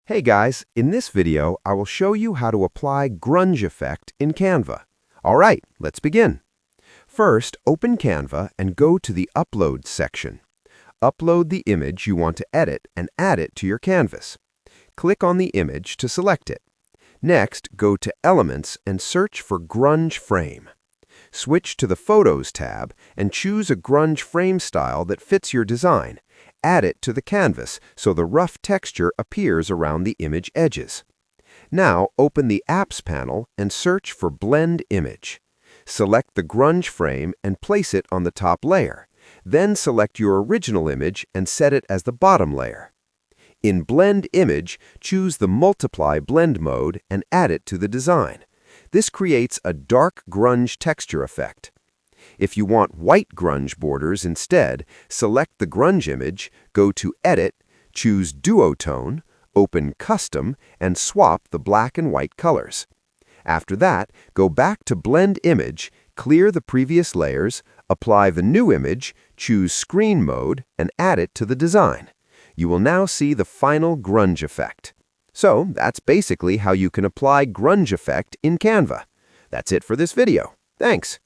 Hey guys, in this video, I will show you how to apply grunge effect in Canva. All right, let's begin. First, open Canva and go to the Upload section. Upload the image you want to edit and add it to your canvas. Click on the image to select it. Next, go to Elements and search for Grunge Frame. Switch to the Photos tab and choose a grunge frame style that fits your design. Add it to the canvas so the rough texture appears around the image edges. Now open the Apps panel and search for Blend Image. Select the grunge frame and place it on the top layer. Then select your original image and set it as the bottom layer. In Blend Image, choose the Multiply Blend mode and add it to the design. This creates a dark grunge texture effect. If you want white grunge borders instead, select the grunge image, go to Edit, choose Duotone, open Custom, and swap the black and white colors. After that, go back to Blend Image, clear the previous layers, apply the new image, choose Screen Mode, and add it to the design. You will now see the final grunge effect. So that's basically how you can apply grunge effect in Canva. That's it for this video. Thanks.